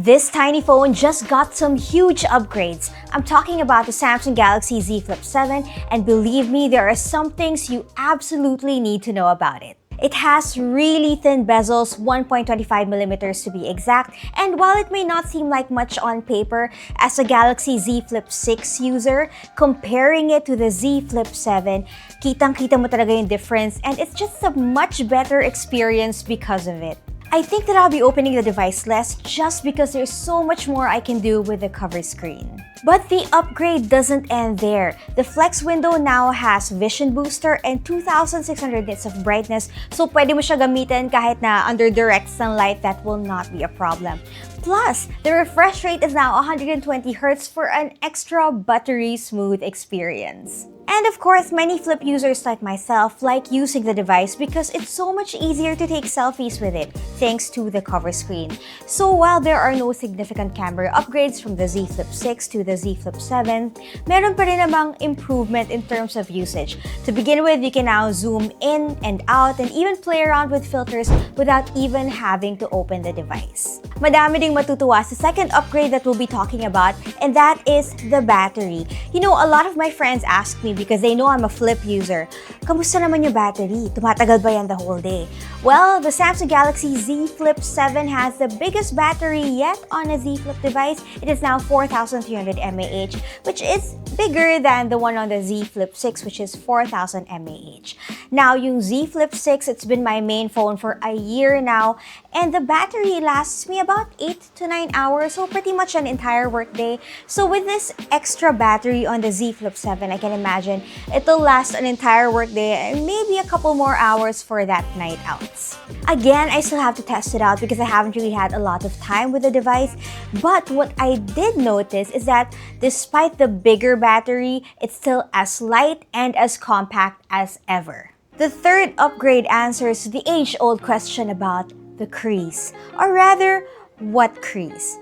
This tiny phone just got some huge upgrades. I'm talking about the Samsung Galaxy Z Flip 7, and believe me, there are some things you absolutely need to know about it. It has really thin bezels, 1.25mm to be exact, and while it may not seem like much on paper, as a Galaxy Z Flip 6 user, comparing it to the Z Flip 7, kitang-kita mo talaga yung difference, and it's just a much better experience because of it. I think that I'll be opening the device less just because there's so much more I can do with the cover screen. But the upgrade doesn't end there. The Flex window now has vision booster and 2,600 nits of brightness, so pwede mo siya gamitin kahit na under direct sunlight. That will not be a problem. Plus, the refresh rate is now 120Hz for an extra buttery smooth experience. And of course, many Flip users like myself like using the device because it's so much easier to take selfies with it, thanks to the cover screen. So while there are no significant camera upgrades from the Z Flip 6 to the Z Flip 7, meron pa rin namang improvement in terms of usage. To begin with, you can now zoom in and out and even play around with filters without even having to open the device. Madami ding matutuwa sa second upgrade that we'll be talking about, and that is the battery. You know, a lot of my friends ask me because they know I'm a Flip user, kamusta naman yung battery? Tumatagal ba yan the whole day? Well, the Samsung Galaxy Z Flip 7 has the biggest battery yet on a Z Flip device. It is now 4,300 mAh, which is bigger than the one on the Z Flip 6, which is 4,000 mAh. Now, yung Z Flip 6, it's been my main phone for a year now, and the battery lasts me about 8 to 9 hours, so pretty much an entire workday. So with this extra battery on the Z Flip 7, I can imagine it'll last an entire workday and maybe a couple more hours for that night outs. Again, I still have to test it out because I haven't really had a lot of time with the device, but what I did notice is that despite the bigger battery, it's still as light and as compact as ever. The third upgrade answers the age-old question about the crease, or rather, what crease?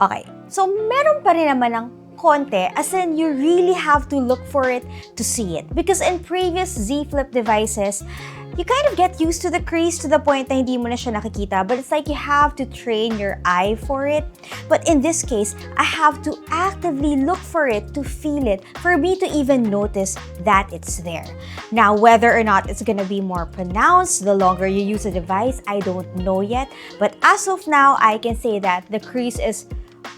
Okay, so meron pa rin naman ng konti, as in you really have to look for it to see it. Because in previous Z Flip devices, you kind of get used to the crease to the point na hindi mo na siya nakikita, but it's like you have to train your eye for it. But in this case, I have to actively look for it to feel it, for me to even notice that it's there. Now, whether or not it's gonna be more pronounced the longer you use the device, I don't know yet. But as of now, I can say that the crease is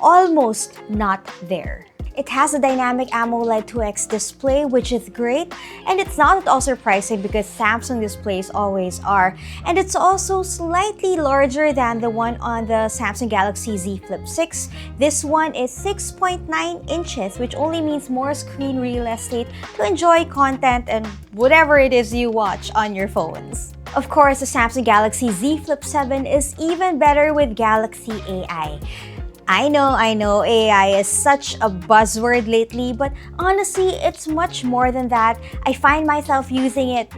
almost not there. It has a dynamic AMOLED 2X display, which is great, and it's not at all surprising because Samsung displays always are. And it's also slightly larger than the one on the Samsung Galaxy Z Flip 6. This one is 6.9 inches, which only means more screen real estate to enjoy content and whatever it is you watch on your phones. Of course, the Samsung Galaxy Z Flip 7 is even better with Galaxy AI. I know, AI is such a buzzword lately, but honestly, it's much more than that. I find myself using it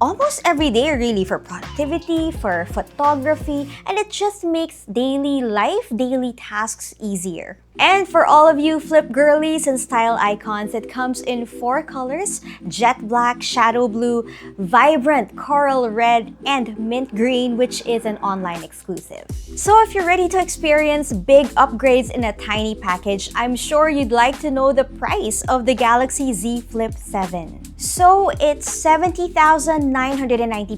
almost every day, really, for productivity, for photography, and it just makes daily life, daily tasks easier. And for all of you Flip girlies and style icons, it comes in 4 colors: jet black, shadow blue, vibrant coral red, and mint green, which is an online exclusive. So if you're ready to experience big upgrades in a tiny package, I'm sure you'd like to know the price of the Galaxy Z Flip 7. So it's 70,990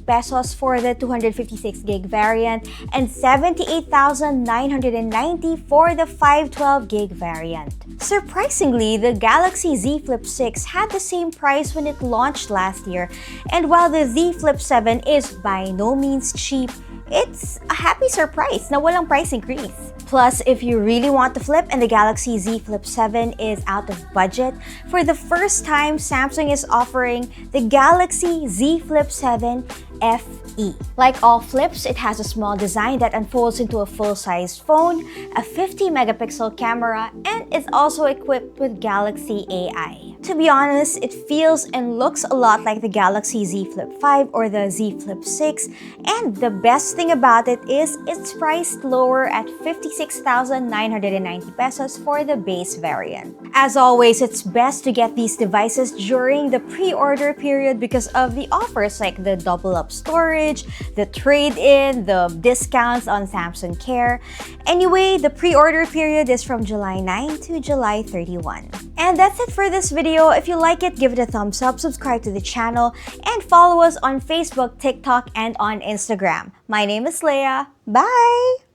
pesos for the 256GB variant and 78,990 for the 512GB variant. Surprisingly, the Galaxy Z Flip 6 had the same price when it launched last year, and while the Z Flip 7 is by no means cheap, it's a happy surprise na walang price increase. Plus, if you really want to flip and the Galaxy Z Flip 7 is out of budget, for the first time, Samsung is offering the Galaxy Z Flip 7 FE. Like all flips, it has a small design that unfolds into a full-sized phone, a 50-megapixel camera, and is also equipped with Galaxy AI. To be honest, it feels and looks a lot like the Galaxy Z Flip 5 or the Z Flip 6, and the best thing about it is it's priced lower at 56,990 pesos for the base variant. As always, it's best to get these devices during the pre-order period because of the offers like the double up storage, the trade-in, the discounts on Samsung Care. Anyway, the pre-order period is from July 9 to July 31. And that's it for this video. If you like it, give it a thumbs up, subscribe to the channel, and follow us on Facebook, TikTok, and on Instagram. My name is Leia. Bye!